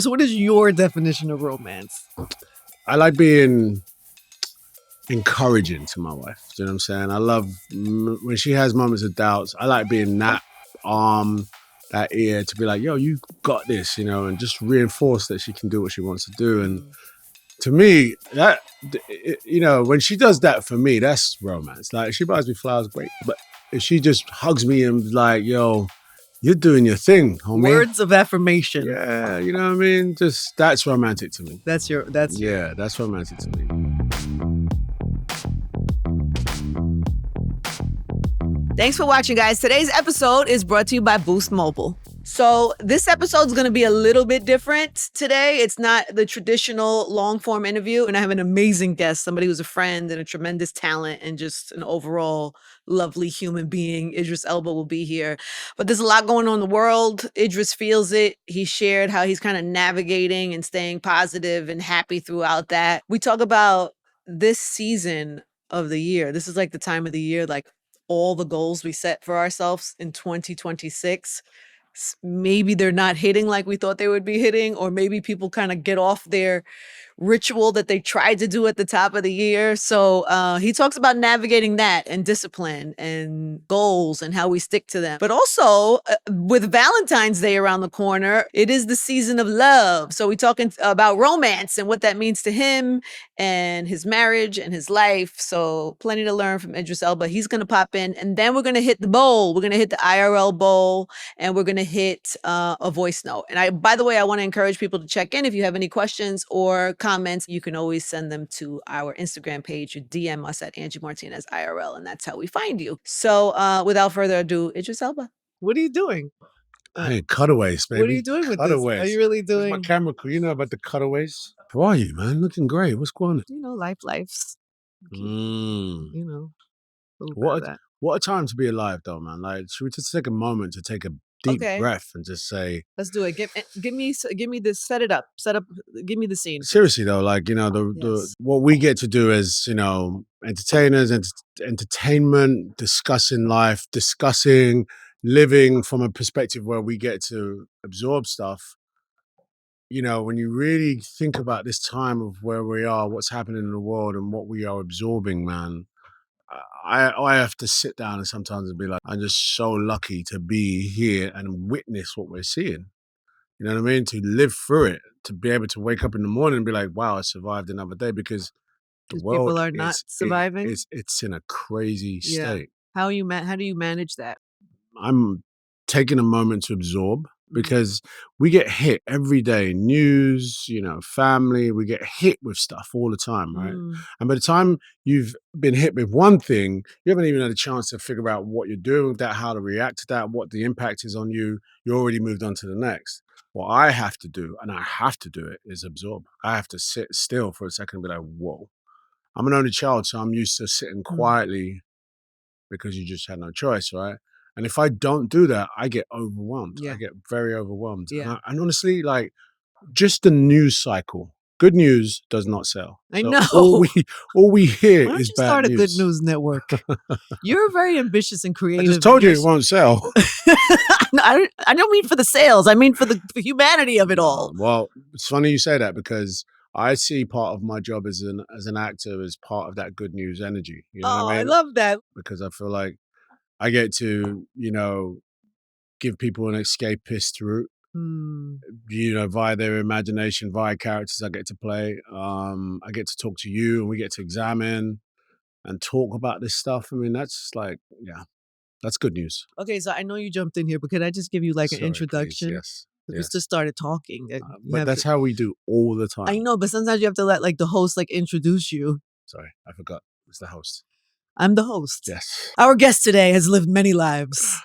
So what is your definition of romance? I like being encouraging to my wife. Do you know what I'm saying? I love when she has moments of doubts. I like being that arm, that ear to be like, yo, you got this, and just reinforce that she can do what she wants to do. And to me, that, when she does that for me, that's romance. Like, she buys me flowers, great. But if she just hugs me and is like, yo, you're doing your thing, homie. Words of affirmation. Yeah, you know what I mean? Just, that's romantic to me. That's romantic to me. Thanks for watching, guys. Today's episode is brought to you by Boost Mobile. So this episode is going to be a little bit different today. It's not the traditional long-form interview, and I have an amazing guest, somebody who's a friend and a tremendous talent and just an overall lovely human being. Idris Elba will be here. But there's a lot going on in the world. Idris feels it. He shared how he's kind of navigating and staying positive and happy throughout that. We talk about this season of the year. This is like the time of the year, like all the goals we set for ourselves in 2026. Maybe they're not hitting like we thought they would be hitting, or maybe people kind of get off their ritual that they tried to do at the top of the year. So he talks about navigating that and discipline and goals and how we stick to them. But also with Valentine's Day around the corner, it is the season of love. So we're talking about romance and what that means to him and his marriage and his life. So plenty to learn from Idris Elba. He's going to pop in, and then we're going to hit the bowl. We're going to hit the IRL bowl, and we're going to hit a voice note. And by the way, I want to encourage people to check in. If you have any questions or comments, you can always send them to our Instagram page. You DM us at Angie Martinez IRL, and that's how we find you. So without further ado, Idris Elba, what are you doing? Hey, cutaways, baby. What are you doing with cutaways. This? Are you really doing? My camera crew, you know about the cutaways? How are you, man? Looking great. What's going on? Life's. What a time to be alive, though, man. Like, should we just take a moment to take a deep breath and just say, let's do it. Give me this. Set up. Give me the scene. Seriously though, like, what we get to do as, entertainers, entertainment, discussing life, discussing living from a perspective where we get to absorb stuff. When you really think about this time of where we are, what's happening in the world and what we are absorbing, man, I have to sit down and sometimes be like, I'm just so lucky to be here and witness what we're seeing. You know what I mean? To live through it, to be able to wake up in the morning and be like, wow, I survived another day, because the world people are not surviving. It's in a crazy state. How do you manage that? I'm taking a moment to absorb, because we get hit every day, news, family, we get hit with stuff all the time, right? And by the time you've been hit with one thing, you haven't even had a chance to figure out what you're doing with that, how to react to that, what the impact is on you. You already moved on to the next. What I have to do, and I have to do it, is absorb. I have to sit still for a second and be like, whoa. I'm an only child, so I'm used to sitting quietly because you just had no choice, right? And if I don't do that, I get overwhelmed. I get very overwhelmed. Yeah. And honestly, like, just the news cycle. Good news does not sell. I know. All we hear Why don't is you bad start news. a good news network? You're very ambitious and creative. I just told you it won't sell. No, I don't mean for the sales. I mean for the humanity of it all. Well, it's funny you say that, because I see part of my job as an actor as part of that good news energy. You know what I mean? I love that. Because I feel like I get to, give people an escapist route, via their imagination, via characters I get to play. I get to talk to you, and we get to examine and talk about this stuff. I mean, that's like, that's good news. Okay, so I know you jumped in here, but could I just give you an introduction? Please, yes. We just started talking. But that's how we do all the time. I know, but sometimes you have to let the host introduce you. Sorry, I forgot. It's the host. I'm the host. Yes. Our guest today has lived many lives.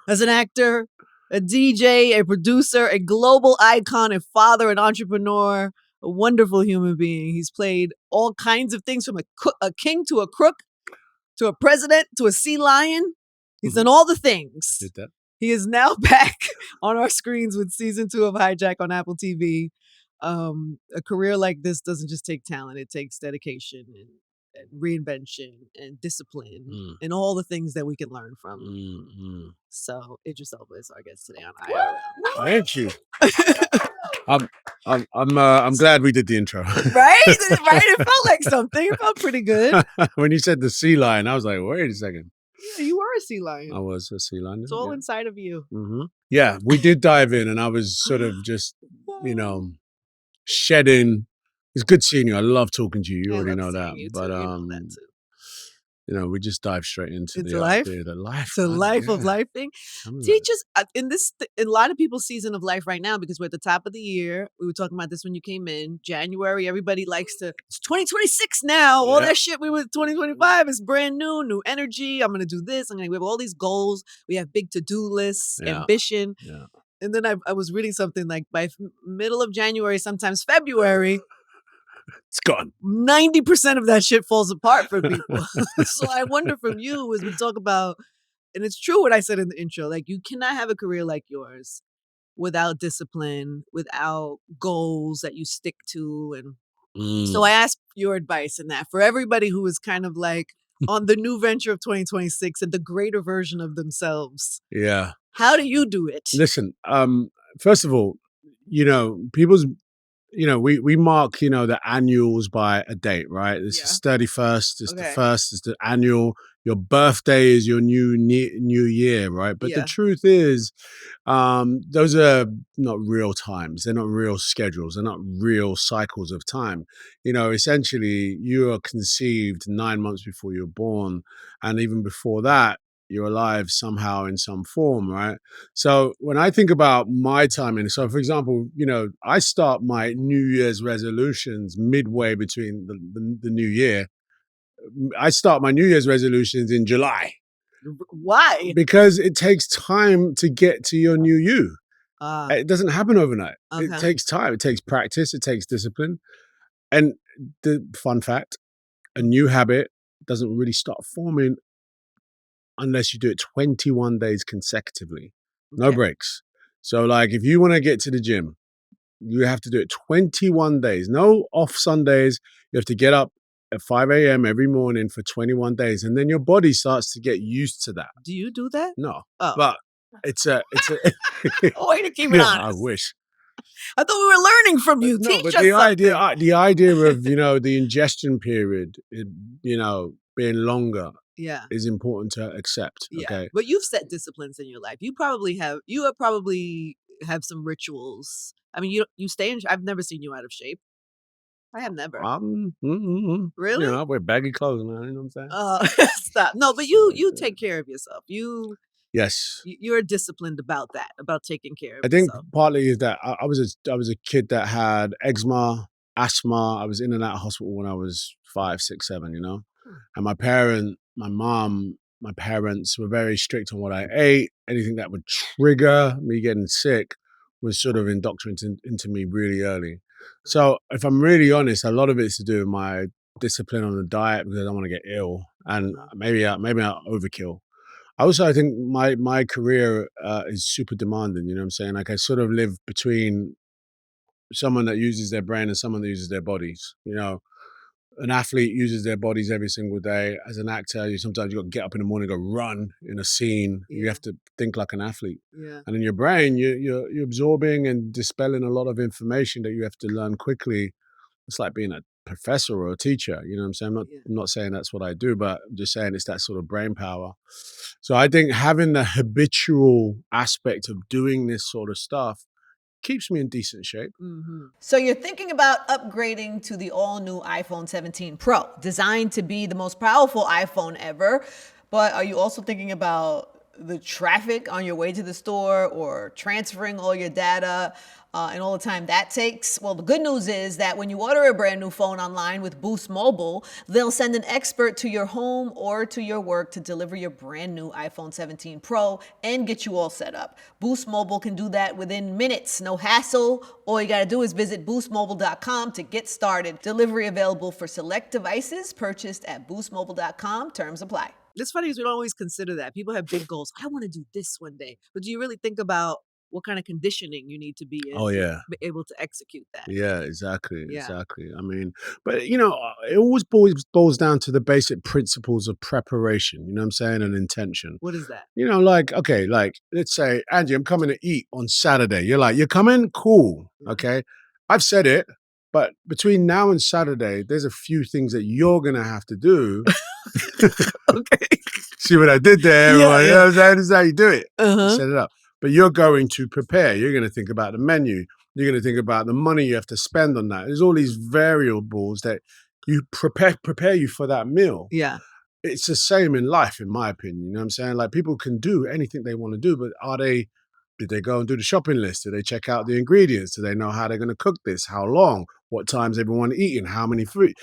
As an actor, a DJ, a producer, a global icon, a father, an entrepreneur, a wonderful human being. He's played all kinds of things, from a king to a crook, to a president, to a sea lion. He's done all the things. Did that. He is now back on our screens with season 2 of Hijack on Apple TV. A career like this doesn't just take talent. It takes dedication and reinvention and discipline and all the things that we can learn from. So Idris Elba is our guest today on IRL. Thank you. I'm glad we did the intro. Right? Right? It felt like something. It felt pretty good. When you said the sea lion, I was like, wait a second. Yeah, you were a sea lion. I was a sea lion. It's all inside of you. Mm-hmm. Yeah, we did dive in, and I was sort of just, shedding. It's good seeing you. I love talking to you. You already know that. But you know that too. We just dive straight into It's the life. idea, the life, The life of life thing. Teach us in a lot of people's season of life right now, because we're at the top of the year. We were talking about this when you came in. January, everybody likes to. It's 2026 now. All that shit we were 2025 is brand new energy. I'm gonna do this. We have all these goals. We have big to-do lists, ambition. Yeah. And then I was reading something like by middle of January, sometimes February, it's gone. 90% of that shit falls apart for people. So I wonder from you, as we talk about, and it's true what I said in the intro, like you cannot have a career like yours without discipline, without goals that you stick to. And so I asked your advice in that for everybody who is kind of like on the new venture of 2026 and the greater version of themselves. Yeah. How do you do it? Listen, first of all, people's, we mark, the annuals by a date, right? This is 31st, it's the 1st, it's the annual. Your birthday is your new year, right? But the truth is, those are not real times. They're not real schedules. They're not real cycles of time. Essentially, you are conceived 9 months before you're born. And even before that, you're alive somehow in some form, right? So when I think about my timing, so for example, I start my New Year's resolutions midway between the new year. I start my New Year's resolutions in July. Why? Because it takes time to get to your new you. It doesn't happen overnight. Okay. It takes time. It takes practice. It takes discipline. And the fun fact, a new habit doesn't really start forming unless you do it 21 days consecutively. No breaks. So like if you want to get to the gym, you have to do it 21 days. No off Sundays. You have to get up at 5 a.m. every morning for 21 days. And then your body starts to get used to that. Do you do that? No. Oh. But it's a way to keep it honest. I wish. I thought we were learning from you. No, Teach but us the something. the idea of, the ingestion period, being longer is important to accept. Yeah. Okay. But you've set disciplines in your life. You probably have some rituals. I mean, you stay in. I've never seen you out of shape. I have never. Really? I wear baggy clothes now. You know what I'm saying? Stop. No, but you take care of yourself. Yes. You're disciplined about that, about taking care of I think yourself. partly is that I was a kid that had eczema, asthma. I was in and out of hospital when I was 5, 6, 7, And my parents were very strict on what I ate. Anything that would trigger me getting sick was sort of indoctrinated into me really early. So if I'm really honest, a lot of it's to do with my discipline on the diet because I don't want to get ill. And maybe I overkill. Also, I think my career is super demanding, you know what I'm saying? Like I sort of live between someone that uses their brain and someone that uses their bodies. An athlete uses their bodies every single day. As an actor, sometimes you got to get up in the morning, go run in a scene. You have to think like an athlete. And in your brain, you're absorbing and dispelling a lot of information that you have to learn quickly. It's like being a professor or a teacher, you know what I'm saying? I'm not saying that's what I do, but I'm just saying it's that sort of brain power. So I think having the habitual aspect of doing this sort of stuff keeps me in decent shape. Mm-hmm. So you're thinking about upgrading to the all-new iPhone 17 Pro, designed to be the most powerful iPhone ever. But are you also thinking about the traffic on your way to the store or transferring all your data and all the time that takes? Well, the good news is that when you order a brand new phone online with Boost Mobile, they'll send an expert to your home or to your work to deliver your brand new iPhone 17 Pro and get you all set up. Boost Mobile can do that within minutes, no hassle. All you got to do is visit boostmobile.com to get started. Delivery available for select devices purchased at boostmobile.com. Terms apply. It's funny because we don't always consider that. People have big goals. I want to do this one day. But do you really think about what kind of conditioning you need to be in Oh, to yeah. be able to execute that. Yeah, exactly. Yeah. Exactly. I mean, but it always boils down to the basic principles of preparation, you know what I'm saying, and intention. What is that? Okay, like let's say, Angie, I'm coming to eat on Saturday. You're like, you're coming? Cool. Okay. I've said it, but between now and Saturday, there's a few things that you're gonna have to do. Okay. See what I did there, everyone? You know what I'm saying? This is how you do it. You set it up. But you're going to prepare. You're going to think about the menu. You're going to think about the money you have to spend on that. There's all these variables that you prepare you for that meal. Yeah. It's the same in life, in my opinion. You know what I'm saying? Like, people can do anything they want to do, but did they go and do the shopping list? Did they check out the ingredients? Do they know how they're going to cook this? How long? What time's everyone eating? How many food?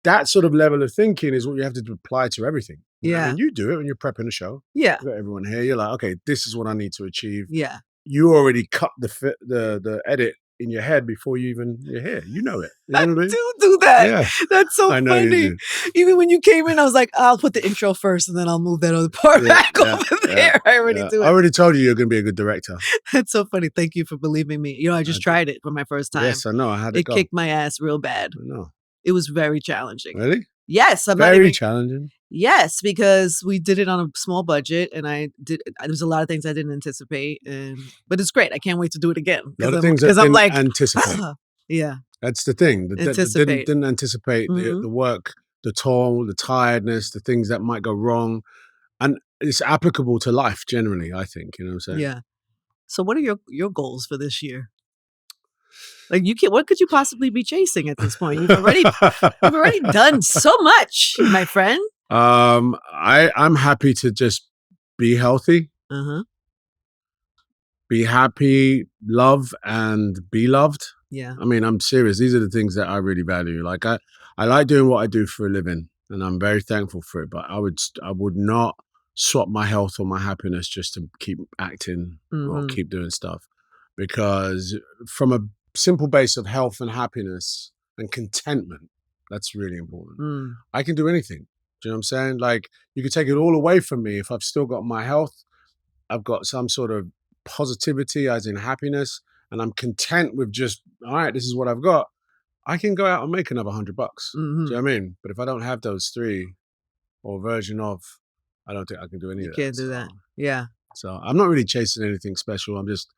That sort of level of thinking is what you have to apply to everything. Yeah. I mean, you do it when you're prepping a show. Yeah. You got everyone here. You're like, okay, this is what I need to achieve. Yeah. You already cut the edit in your head before you're here. You know it. You know I what I mean? do that. Yeah. That's so I know you funny. do. Even when you came in, I was like, I'll put the intro first and then I'll move that other part back over there. I already do it. I already told you you're going to be a good director. That's so funny. Thank you for believing me. I just tried it for my first time. Yes, I know. I had it kicked my ass real bad. I know. It was very challenging. Really? Yes. Very challenging. Yes, because we did it on a small budget, and there's a lot of things I didn't anticipate, but it's great. I can't wait to do it again. A lot of things I didn't anticipate. Yeah. That's the thing. Didn't anticipate Mhm. the work, the toil, the tiredness, the things that might go wrong. And it's applicable to life generally, I think. You know what I'm saying? Yeah. So what are your goals for this year? Like, what could you possibly be chasing at this point? You've already done so much, my friend. I'm happy to just be healthy. Be happy, love, and be loved. Yeah. I mean, I'm serious. These are the things that I really value. Like, I like doing what I do for a living, and I'm very thankful for it. But I would not swap my health or my happiness just to keep acting or keep doing stuff. Because from a simple base of health and happiness and contentment, that's really important. I can do anything. Do you know what I'm saying? Like, you could take it all away from me. If I've still got my health, I've got some sort of positivity, as in happiness, and I'm content with just, all right, this is what I've got. I can go out and make another $100. Do you know what I mean? But if I don't have those three or version of, I don't think I can do any of that. You can't do that. Yeah. So I'm not really chasing anything special. I'm just,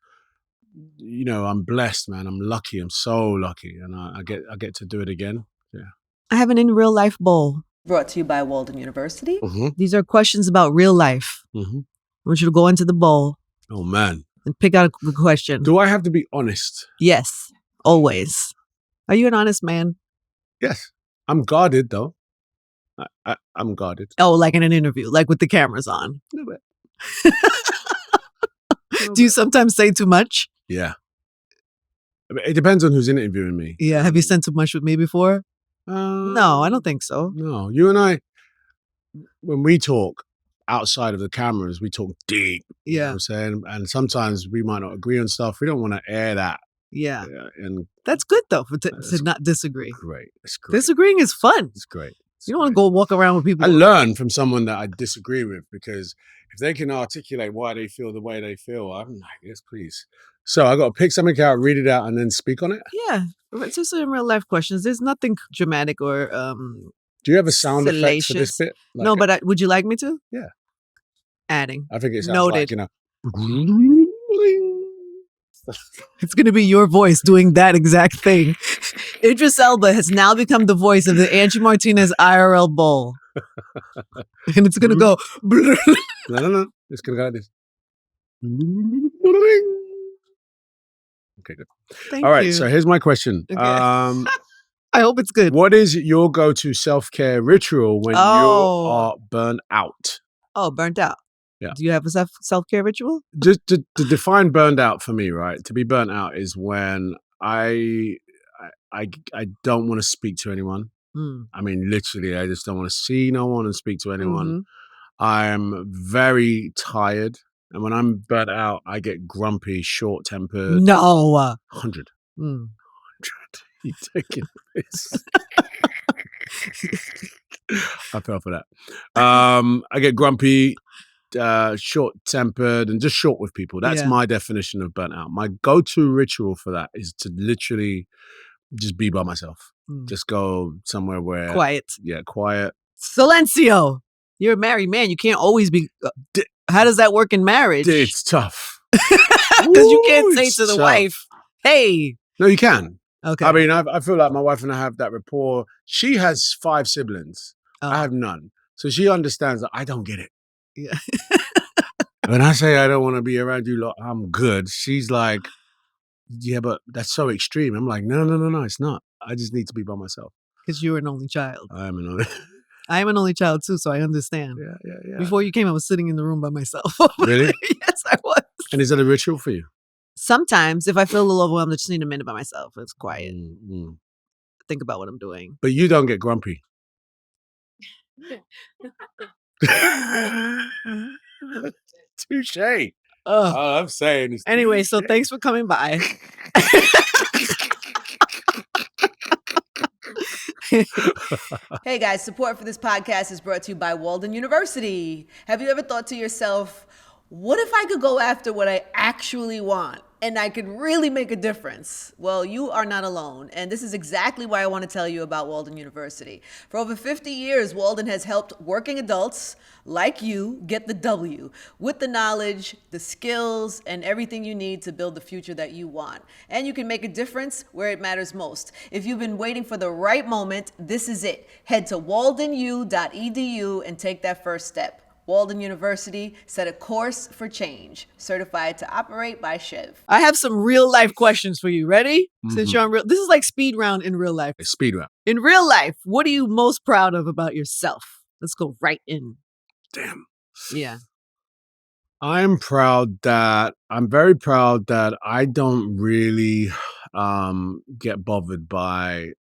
I'm blessed, man. I'm lucky. I'm so lucky. And I get to do it again. Yeah. I have an in real life bowl brought to you by Walden University. These are questions about real life. I want you to go into the bowl. Oh, man. And pick out a good question. Do I have to be honest? Yes. Always. Are you an honest man? Yes. I'm guarded, though. I'm guarded. Oh, like in an interview, like with the cameras on. No bit. Do you sometimes say too much? Yeah. I mean, it depends on who's interviewing me. Yeah. Have you said too much with me before? No, I don't think so. No. You and I, when we talk outside of the cameras, we talk deep. Yeah. You know what I'm saying? And sometimes we might not agree on stuff. We don't want to air that. Yeah. And that's good, though, to not disagree. Great. It's great. Disagreeing is fun. It's great. You don't want to go walk around with people. I learn from someone that I disagree with, because if they can articulate why they feel the way they feel, I'm like, yes, please. So I got to pick something out, read it out, and then speak on it? Yeah. It's just in real life questions. There's nothing dramatic or Do you have a sound effect for this bit? Like, no, but would you like me to? Yeah. Adding. I think it sounds noted. like, It's going to be your voice doing that exact thing. Idris Elba has now become the voice of the Angie Martinez IRL bowl. And it's going to go. No. It's going to go like this. Okay, good. Thank All right, you. so here's my question. Okay. I hope it's good. What is your go-to self-care ritual when you are burnt out? Oh, burnt out. Yeah. Do you have a self-care ritual? Just to define burned out for me, right? To be burnt out is when I don't want to speak to anyone. I mean, literally, I just don't want to see no one and speak to anyone. I'm very tired. And when I'm burnt out, I get grumpy, short-tempered. No. 100. 100. You taking this? I fell for that. I get grumpy. short-tempered and just short with people. That's my definition of burnt out. My go-to ritual for that is to literally just be by myself. Just go somewhere where quiet. Yeah, quiet. Silencio. You're a married man. You can't always be. How does that work in marriage? It's tough because you can't say to the wife, "Hey." No, you can. Okay. I mean, I feel like my wife and I have that rapport. She has 5 siblings. I have none, so she understands that I don't get it. Yeah. When I say I don't want to be around you lot, I'm good. She's like, yeah, but that's so extreme. I'm like, no, it's not. I just need to be by myself. Because you're an only child. I am an only. I am an only child too, so I understand. Yeah. Before you came, I was sitting in the room by myself. Really? Yes, I was. And is that a ritual for you? Sometimes, if I feel a little overwhelmed, I just need a minute by myself. It's quiet. Think about what I'm doing. But you don't get grumpy. Touche. Oh, I'm saying. Anyway, so thanks for coming by. Hey guys, support for this podcast is brought to you by Walden University. Have you ever thought to yourself, what if I could go after what I actually want and I could really make a difference? Well, you are not alone. And this is exactly why I want to tell you about Walden University. For over 50 years, Walden has helped working adults like you get the W with the knowledge, the skills, and everything you need to build the future that you want. And you can make a difference where it matters most. If you've been waiting for the right moment, this is it. Head to waldenu.edu and take that first step. Walden University set a course for change, certified to operate by Chev. I have some real life questions for you. Ready? Since you're on this is like speed round in real life. Speed round. In real life, what are you most proud of about yourself? Let's go right in. Damn. Yeah. I'm very proud that I don't really get bothered by,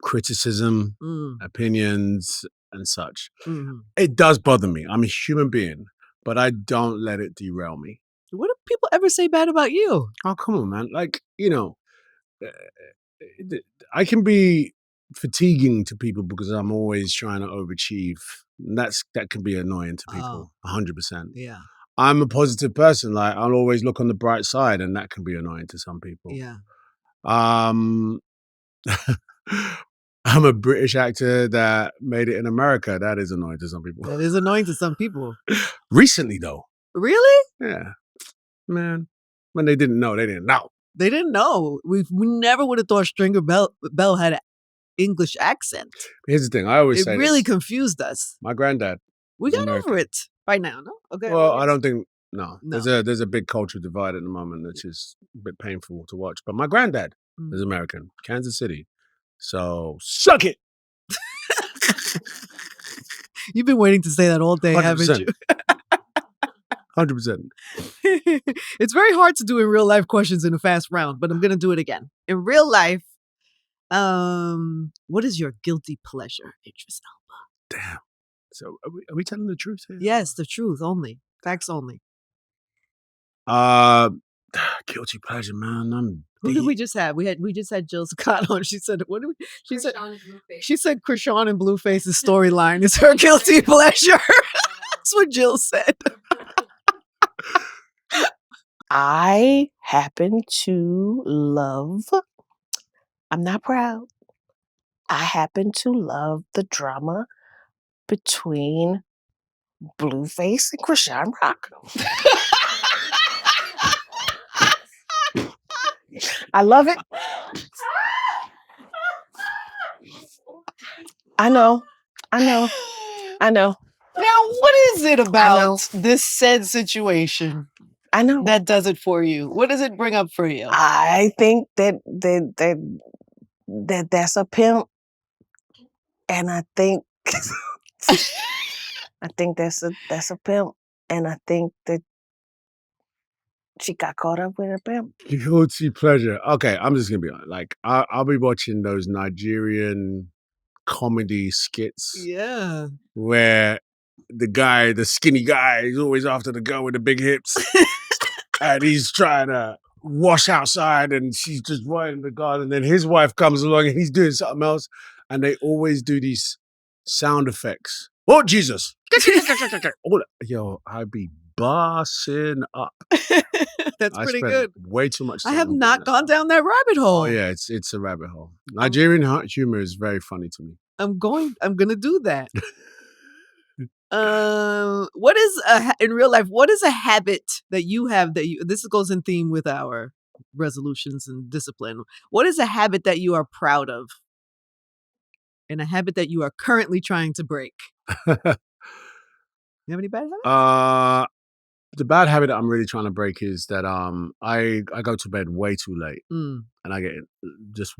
criticism, opinions, and such. It does bother me. I'm a human being, but I don't let it derail me. What do people ever say bad about you? Oh, come on, man. Like, I can be fatiguing to people because I'm always trying to overachieve. That can be annoying to people, 100%. Yeah. I'm a positive person. Like, I'll always look on the bright side, and that can be annoying to some people. Yeah. I'm a British actor that made it in America. That is annoying to some people. That is annoying to some people. Recently, though. Really? Yeah. Man. When they didn't know, they didn't know. They didn't know. We never would have thought Stringer Bell had an English accent. Here's the thing. I always say it really this. confused us. My granddad. We got over it by now, no? Okay. Well, I don't think, no. There's a big cultural divide at the moment, which is a bit painful to watch. But my granddad is American, Kansas City. So, suck it. You've been waiting to say that all day, 100%. Haven't you? 100%. It's very hard to do in real life questions in a fast round, but I'm going to do it again. In real life, what is your guilty pleasure, Idris Elba? Damn. So are we telling the truth here? Yes, the truth only. Facts only. Guilty pleasure, man. Who did we just have? We just had Jill Scott on. She said, "What did we?" She said, "Krishan and Blueface's storyline is her guilty pleasure." That's what Jill said. I happen to love. I'm not proud. I happen to love the drama between Blueface and Krishan Rock. I love it. I know. Now, what is it about this said situation? I know that does it for you. What does it bring up for you? I think that's a pimp, and I think that's a pimp, and I think that she got caught up with a pimp. Guilty pleasure. Okay, I'm just gonna be honest. Like, I'll be watching those Nigerian comedy skits. Yeah. Where the skinny guy, is always after the girl with the big hips. And he's trying to wash outside and she's just running the garden. And then his wife comes along and he's doing something else. And they always do these sound effects. Oh, Jesus. Yo, I'd be bossing up. That's I pretty spent good. way too much time. I have doing not that gone stuff. down that rabbit hole. Oh yeah, it's a rabbit hole. Nigerian humor is very funny to me. I'm gonna do that. What is in real life? What is a habit that you have this goes in theme with our resolutions and discipline? What is a habit that you are proud of, and a habit that you are currently trying to break? You have any bad habits? The bad habit that I'm really trying to break is that I go to bed way too late and I get just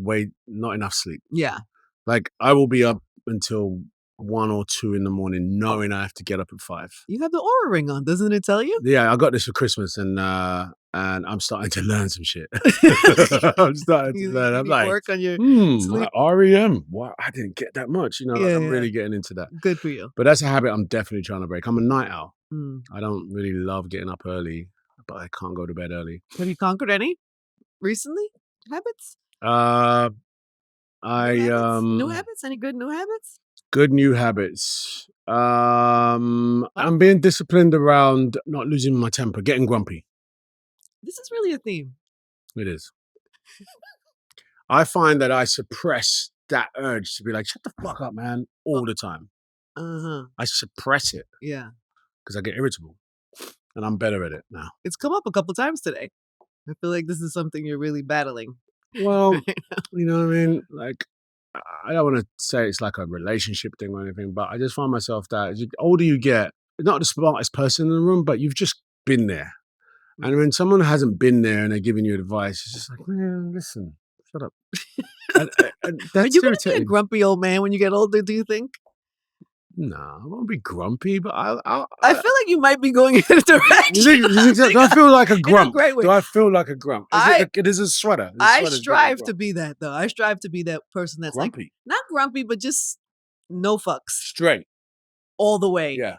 not enough sleep. Yeah. Like I will be up until 1 or 2 in the morning knowing I have to get up at 5. You have the Aura ring on, doesn't it tell you? Yeah, I got this for Christmas and I'm starting to learn some shit. I'm starting to learn. I'm like, work on your sleep. REM. Wow, I didn't get that much. Like I'm really getting into that. Good for you. But that's a habit I'm definitely trying to break. I'm a night owl. I don't really love getting up early, but I can't go to bed early. Have you conquered any recently? Habits? New habits? Any good new habits? Good new habits. I'm being disciplined around not losing my temper, getting grumpy. This is really a theme. It is. I find that I suppress that urge to be like, shut the fuck up, man, all the time. I suppress it. Yeah. Because I get irritable. And I'm better at it now. It's come up a couple times today. I feel like this is something you're really battling. Well, you know what I mean? Like, I don't want to say it's like a relationship thing or anything, but I just find myself that as the older you get, not the smartest person in the room, but you've just been there. And when someone hasn't been there and they're giving you advice, it's just like, man, listen, shut up. and Are you going to be a grumpy old man when you get older, do you think? No, I won't be grumpy, but I feel like you might be going in a direction. Do I feel like a grump? Great way. Do I feel like a grump? It is a sweater. I strive to be that, though. I strive to be that person that's grumpy. Like, not grumpy, but just no fucks. Straight. All the way. Yeah.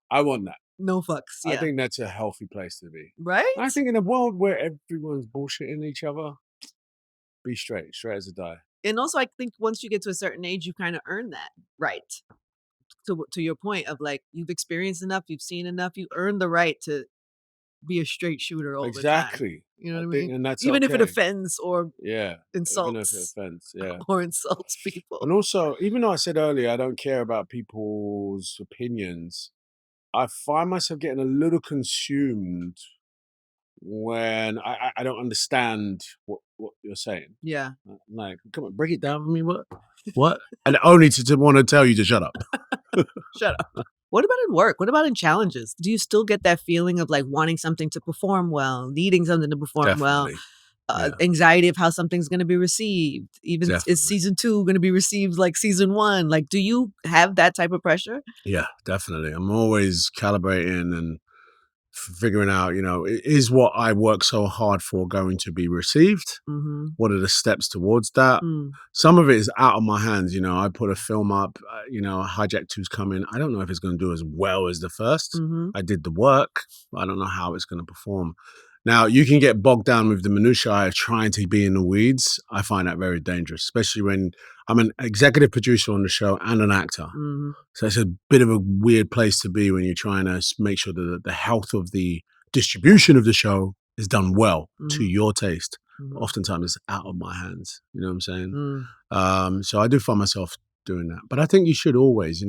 I want that. No fucks. Yeah. I think that's a healthy place to be. Right? I think in a world where everyone's bullshitting each other, be straight as a die. And also, I think once you get to a certain age, you kind of earn that right. To your point of like, you've experienced enough, you've seen enough, you earn the right to be a straight shooter all the time. Exactly. You know what I mean? And that's even if it offends or insults. Even if it offends, or insults people. And also, even though I said earlier I don't care about people's opinions, I find myself getting a little consumed when I don't understand what you're saying. Yeah. Like, come on, break it down for me. What? And only to want to tell you to shut up. Shut up. What about in work? What about in challenges? Do you still get that feeling of like wanting something to perform well, needing something to perform well? Anxiety of how something's going to be received. Even is season 2 going to be received like season 1? Like, do you have that type of pressure? Yeah, definitely. I'm always calibrating and figuring out, is what I work so hard for going to be received? What are the steps towards that? Some of it is out of my hands. I put a film up, Hijack 2's coming. I don't know if it's going to do as well as the first. I did the work, but I don't know how it's going to perform. Now, you can get bogged down with the minutiae of trying to be in the weeds. I find that very dangerous, especially when I'm an executive producer on the show and an actor. So it's a bit of a weird place to be when you're trying to make sure that the health of the distribution of the show is done well to your taste. Oftentimes it's out of my hands. You know what I'm saying? So I do find myself doing that. But I think you should always,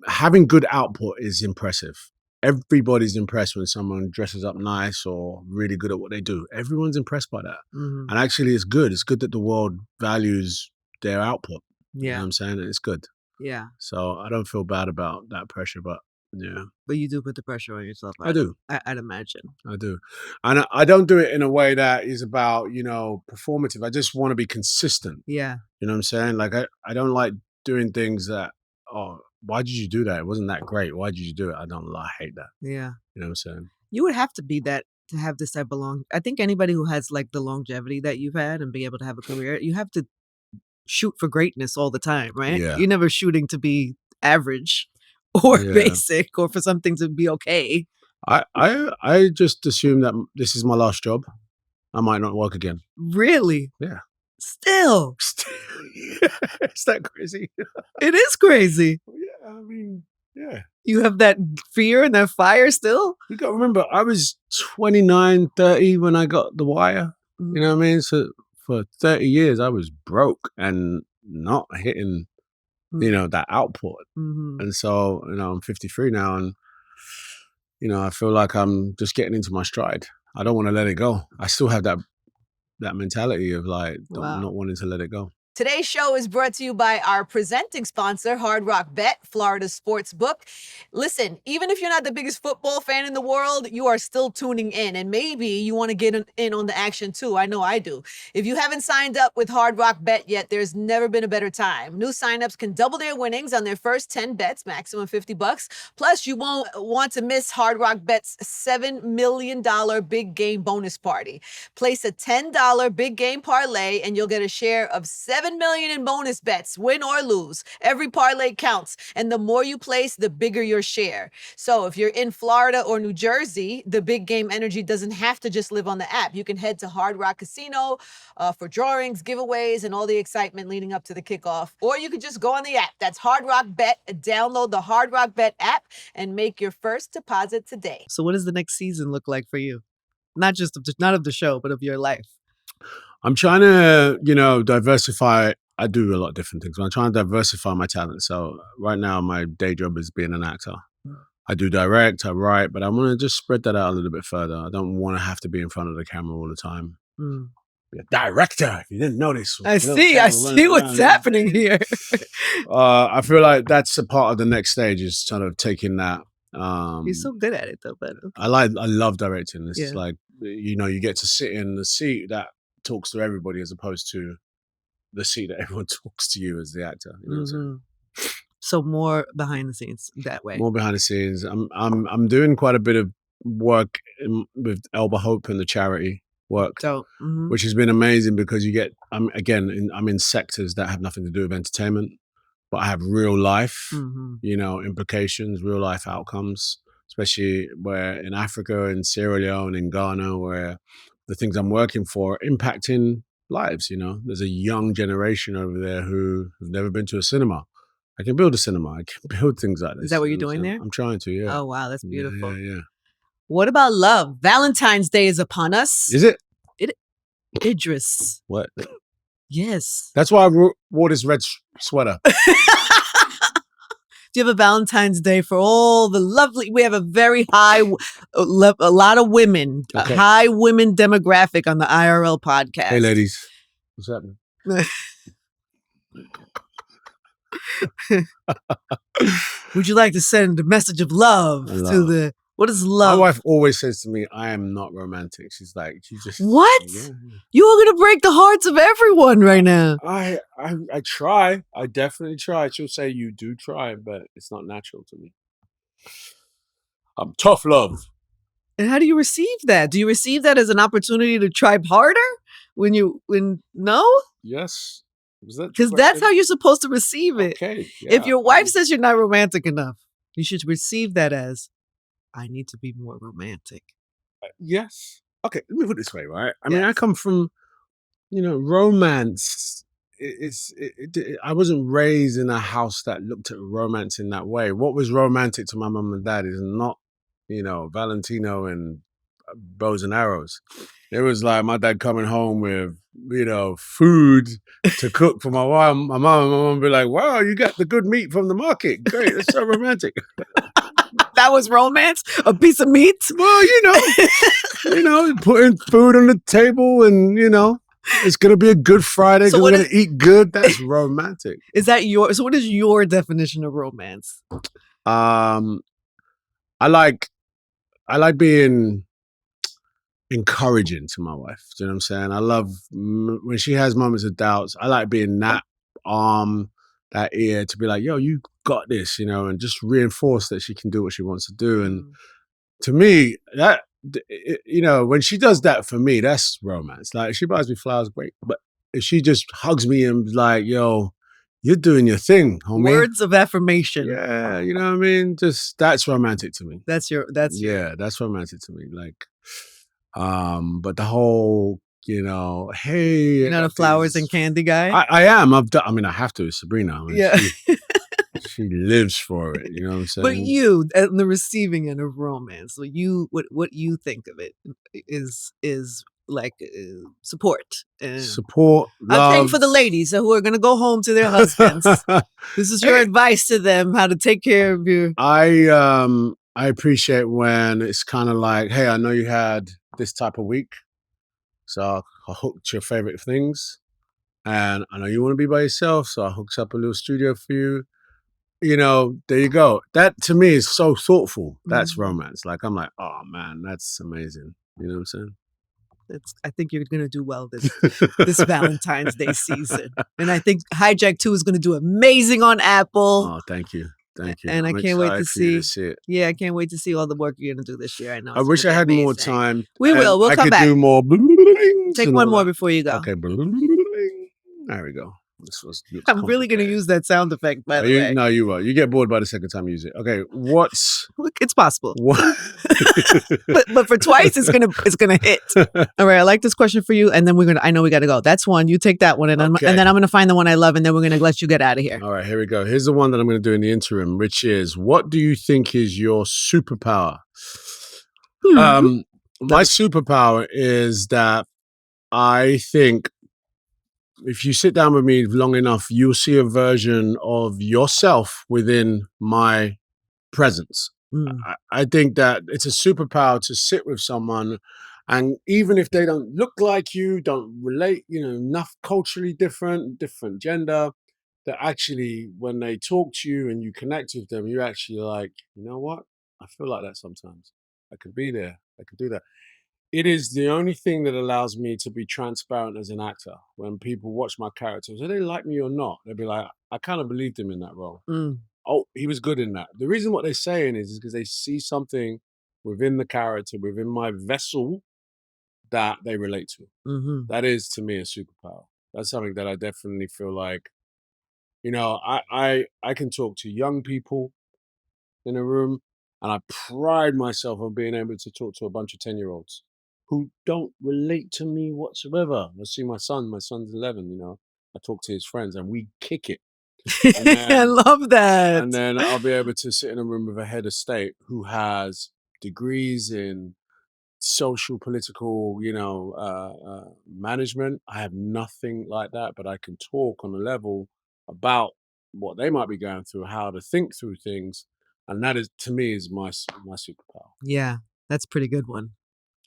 having good output is impressive. Everybody's impressed when someone dresses up nice or really good at what they do. Everyone's impressed by that. And actually it's good. It's good that the world values their output. You know what I'm saying? It's good. Yeah. So I don't feel bad about that pressure, but yeah. But you do put the pressure on yourself. I do. I'd imagine. I do. And I don't do it in a way that is about, performative. I just want to be consistent. Yeah. You know what I'm saying? Like I don't like doing things that, why did you do that? It wasn't that great. Why did you do it? I hate that. Yeah. You know what I'm saying? You would have to be that to have this type of I think anybody who has like the longevity that you've had and be able to have a career, you have to shoot for greatness all the time, right? Yeah. You're never shooting to be average or basic or for something to be okay. I just assume that this is my last job. I might not work again. Really? Yeah. Still. Is that crazy? It is crazy. Yeah. I mean, yeah. You have that fear and that fire still? You got to remember, I was 29, 30 when I got the Wire. Mm-hmm. You know what I mean? So for 30 years, I was broke and not hitting, that output. Mm-hmm. And so, I'm 53 now, and, I feel like I'm just getting into my stride. I don't want to let it go. I still have that mentality of like, not wanting to let it go. Today's show is brought to you by our presenting sponsor, Hard Rock Bet, Florida's sports book. Listen, even if you're not the biggest football fan in the world, you are still tuning in, and maybe you want to get in on the action too. I know I do. If you haven't signed up with Hard Rock Bet yet, there's never been a better time. New signups can double their winnings on their first 10 bets, maximum $50. Plus, you won't want to miss Hard Rock Bet's $7 million big game bonus party. Place a $10 big game parlay, and you'll get a share of $7 million in bonus bets, win or lose. Every parlay counts, and the more you place, the bigger your share. So if you're in Florida or New Jersey, the big game energy doesn't have to just live on the app. You can head to Hard Rock Casino for drawings, giveaways, and all the excitement leading up to the kickoff. Or you could just go on the app. That's Hard Rock Bet. Download the Hard Rock Bet app and make your first deposit today. So what does the next season look like for you? Not of the show, but of your life. I'm trying to, diversify. I do a lot of different things. I'm trying to diversify my talent. So right now, my day job is being an actor. I do direct, I write, but I want to just spread that out a little bit further. I don't want to have to be in front of the camera all the time. Be a director, if you didn't notice. I see what's happening here. I feel like that's a part of the next stage, is sort of taking that. You're so good at it, though. But okay. I love directing. It's like, you get to sit in the seat that talks to everybody as opposed to the seat that everyone talks to you as the actor. You know what I'm saying? So more behind the scenes that way. More behind the scenes. I'm doing quite a bit of work with Elba Hope and the charity work, which has been amazing because I'm in sectors that have nothing to do with entertainment, but I have real life, implications, real life outcomes, especially where in Africa, in Sierra Leone, in Ghana, where the things I'm working for are impacting lives. There's a young generation over there who have never been to a cinema. I can build a cinema. I can build things like this. Is that what you're doing there? I'm trying to, yeah. Oh, wow. That's beautiful. Yeah. What about love? Valentine's Day is upon us. Is it? Idris. What? Yes. That's why I wore this red sweater. Do you have a Valentine's Day for all the lovely? We have a very high, a lot of women, a high women demographic on the IRL podcast. Hey, ladies. What's happening? Would you like to send a message of love to the... What is love? My wife always says to me, I am not romantic. She's like, what? Yeah. You are going to break the hearts of everyone right now. I try. I definitely try. She'll say, you do try, but it's not natural to me. I'm tough love. And how do you receive that? Do you receive that as an opportunity to try harder? No? Yes. Because that's how you're supposed to receive it. Okay. Yeah. If your wife says you're not romantic enough, you should receive that as, I need to be more romantic. Yes. Okay, let me put it this way, right? I mean, I come from, romance. I wasn't raised in a house that looked at romance in that way. What was romantic to my mum and dad is not, Valentino and bows and arrows. It was like my dad coming home with, food to cook for my mom. My mom would be like, wow, you got the good meat from the market. Great, that's so romantic. That was romance? A piece of meat? Well, putting food on the table and, it's going to be a good Friday because we're going to eat good. That's romantic. So what is your definition of romance? I like being encouraging to my wife. Do you know what I'm saying? I love when she has moments of doubts. I like being that arm, that ear to be like, yo, you got this, and just reinforce that she can do what she wants to do. And to me, that, when she does that for me, that's romance. Like, if she buys me flowers, great. But if she just hugs me and like, yo, you're doing your thing, homie. Words of affirmation. Yeah, you know what I mean? Just, that's romantic to me. That's romantic to me. Like, but the whole, hey. You're not a flowers and candy guy? I am. I have to, Sabrina. Yeah. She lives for it. You know what I'm saying? But you, at the receiving end of romance, so what you think of it is like support. And support, love. I'm saying for the ladies who are going to go home to their husbands. This is your advice to them, how to take care of you. I appreciate when it's kind of like, hey, I know you had this type of week, so I hooked your favorite things, and I know you want to be by yourself, so I hooked up a little studio for you. You know, there you go. That to me is so thoughtful. That's romance. Like I'm like, oh man, that's amazing. You know what I'm saying? I think you're going to do well this Valentine's Day season. And I think Hijack 2 is going to do amazing on Apple. Oh, thank you. Thank you. And I'm I can't wait to see it. Yeah, I can't wait to see all the work you're going to do this year. I know. I wish I had more time. We will. We'll come back. I could do more. Take one more before you go. Okay. There we go. I'm really going to use that sound effect, by the way. No, you won't. You get bored by the second time you use it. Okay, It's possible. What? but for twice, it's gonna hit. All right, I like this question for you, and then I know we got to go. That's one. You take that one, and then I'm gonna find the one I love, and then we're gonna let you get out of here. All right, here we go. Here's the one that I'm gonna do in the interim, which is, what do you think is your superpower? My superpower is that I think if you sit down with me long enough, you'll see a version of yourself within my presence. I think that it's a superpower to sit with someone, and even if they don't look like you, don't relate, enough culturally different gender, that actually when they talk to you and you connect with them, you're actually like, you know what? I feel like that sometimes. I could be there. I could do that. It is the only thing that allows me to be transparent as an actor. When people watch my characters, whether they like me or not, they'll be like, I kind of believed him in that role. Oh, he was good in that. The reason what they're saying is because they see something within the character, within my vessel, that they relate to. That is, to me, a superpower. That's something that I definitely feel like, I can talk to young people in a room, and I pride myself on being able to talk to a bunch of 10-year-olds who don't relate to me whatsoever. I see my son's 11, I talk to his friends and we kick it. I love that. And then I'll be able to sit in a room with a head of state who has degrees in social, political, management. I have nothing like that, but I can talk on a level about what they might be going through, how to think through things. And that is, to me, is my superpower. Yeah, that's a pretty good one.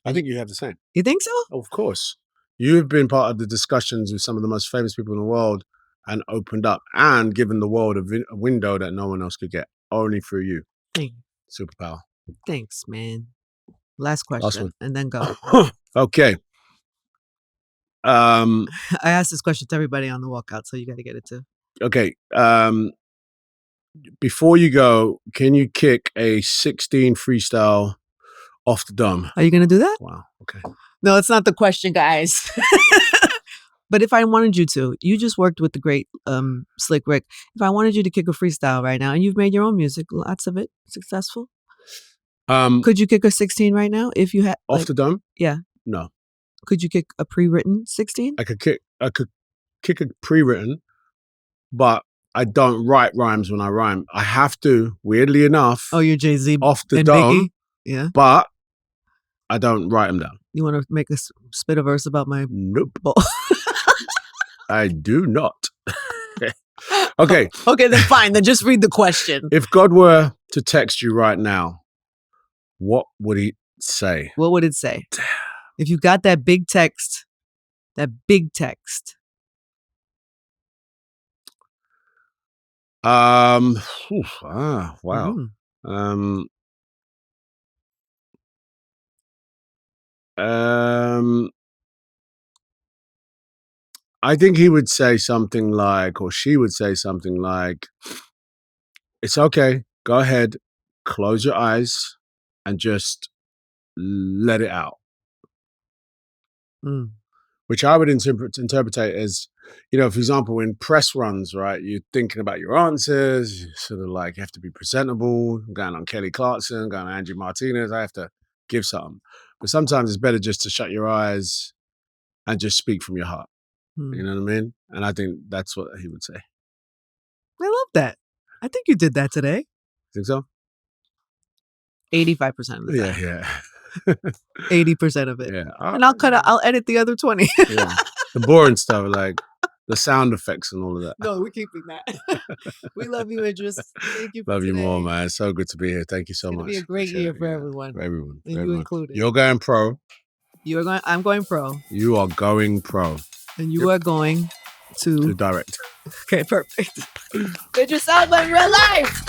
I think you have the same. You think so? Of course. You've been part of the discussions with some of the most famous people in the world and opened up and given the world a window that no one else could get, only through you. Superpower. Thanks, man. Last question, and then go. Okay. I asked this question to everybody on the walkout, so you got to get it too. Okay. Before you go, can you kick a 16 freestyle off the dome? Are you going to do that? Wow. Okay. No, it's not the question, guys. But if I wanted you to, you just worked with the great Slick Rick. If I wanted you to kick a freestyle right now, and you've made your own music, lots of it successful. Could you kick a 16 right now if you had off the dome? Yeah. No. Could you kick a pre-written 16? I could kick a pre-written, but I don't write rhymes when I rhyme. I have to, weirdly enough. Oh, you're Jay-Z off the and dome. Biggie? Yeah. But I don't write them down. You want to make a spit a verse about my Nope. I do not. Okay. Okay, then fine. Then just read the question. If God were to text you right now, what would he say? What would it say? If you got that big text. Wow. I think he would say something like, or she would say something like, it's okay, go ahead, close your eyes and just let it out. Which I would interpret as, for example, in press runs, right, you're thinking about your answers, you sort of like, you have to be presentable. I'm going on Kelly Clarkson, going on Angie Martinez, I have to give something. But sometimes it's better just to shut your eyes and just speak from your heart. You know what I mean? And I think that's what he would say. I love that. I think you did that today. Think so? 85% of the time. Yeah. 80% of it. Yeah. And I'll edit the other 20. Yeah. The boring stuff, like the sound effects and all of that. No, we're keeping that. We love you, Idris. Thank you for Love you today. more, man. It's so good to be here. Thank you so much. It's going to be a great Appreciate year it, for yeah. everyone. For everyone. And for you everyone. included. You're going pro. I'm going pro. You are going pro. And you are going To direct. Okay, perfect. Idris Elba in real life.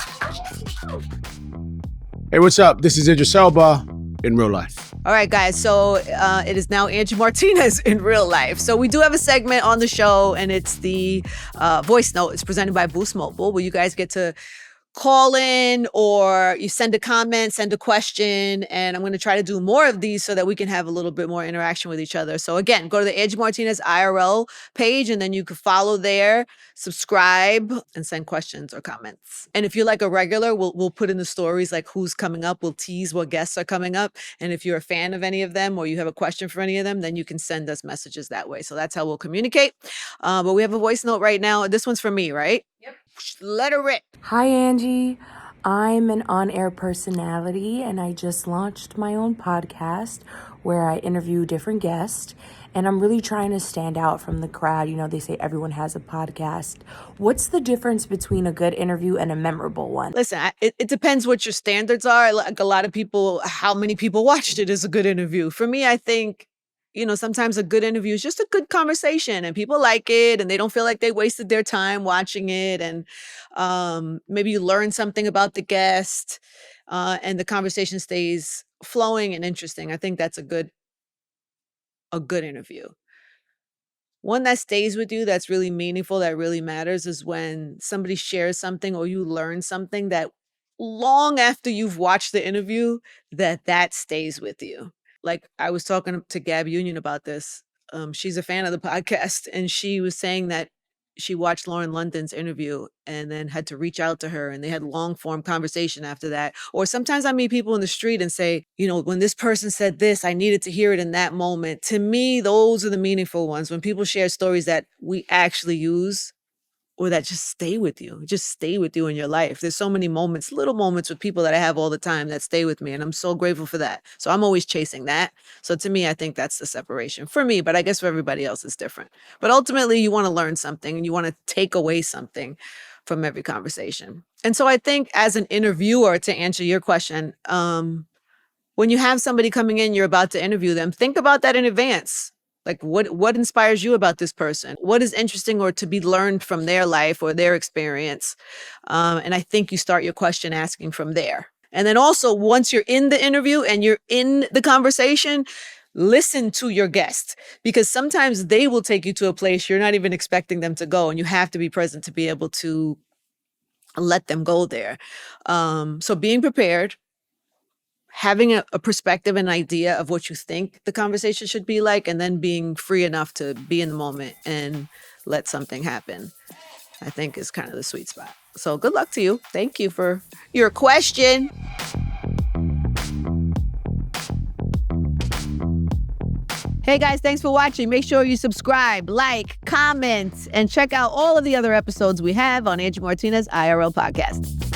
Hey, what's up? This is Idris Elba in real life. All right, guys. So it is now Angie Martinez in real life. So we do have a segment on the show, and it's the voice note. It's presented by Boost Mobile, where you guys get to call in or you send a comment, send a question, and I'm going to try to do more of these so that we can have a little bit more interaction with each other. So again, go to the Angie Martinez IRL page, and then you can follow there, subscribe, and send questions or comments. And if you're like a regular, we'll put in the stories like who's coming up. We'll tease what guests are coming up. And if you're a fan of any of them or you have a question for any of them, then you can send us messages that way. So that's how we'll communicate. But we have a voice note right now. This one's for me, right? Yep. Let her rip. Hi, Angie. I'm an on-air personality, and I just launched my own podcast where I interview different guests, and I'm really trying to stand out from the crowd. You know, they say everyone has a podcast. What's the difference between a good interview and a memorable one? Listen, it depends what your standards are. Like a lot of people, how many people watched it is a good interview. For me, I think, you know, sometimes a good interview is just a good conversation and people like it and they don't feel like they wasted their time watching it. And maybe you learn something about the guest and the conversation stays flowing and interesting. I think that's a good interview. One that stays with you, that's really meaningful, that really matters is when somebody shares something or you learn something that long after you've watched the interview, that stays with you. Like I was talking to Gab Union about this. She's a fan of the podcast, and she was saying that she watched Lauren London's interview and then had to reach out to her, and they had long form conversation after that. Or sometimes I meet people in the street and say, you know, when this person said this, I needed to hear it in that moment. To me, those are the meaningful ones. When people share stories that we actually use or that just stay with you in your life. There's so many moments, little moments with people that I have all the time that stay with me. And I'm so grateful for that. So I'm always chasing that. So to me, I think that's the separation for me, but I guess for everybody else it's different. But ultimately you want to learn something and you want to take away something from every conversation. And so I think as an interviewer, to answer your question, when you have somebody coming in, you're about to interview them, think about that in advance. Like what inspires you about this person? What is interesting or to be learned from their life or their experience? And I think you start your question asking from there. And then also once you're in the interview and you're in the conversation, listen to your guest because sometimes they will take you to a place you're not even expecting them to go. And you have to be present to be able to let them go there. So being prepared, having a perspective and idea of what you think the conversation should be like, and then being free enough to be in the moment and let something happen, I think is kind of the sweet spot. So good luck to you. Thank you for your question. Hey guys, thanks for watching. Make sure you subscribe, like, comment, and check out all of the other episodes we have on Angie Martinez IRL podcast.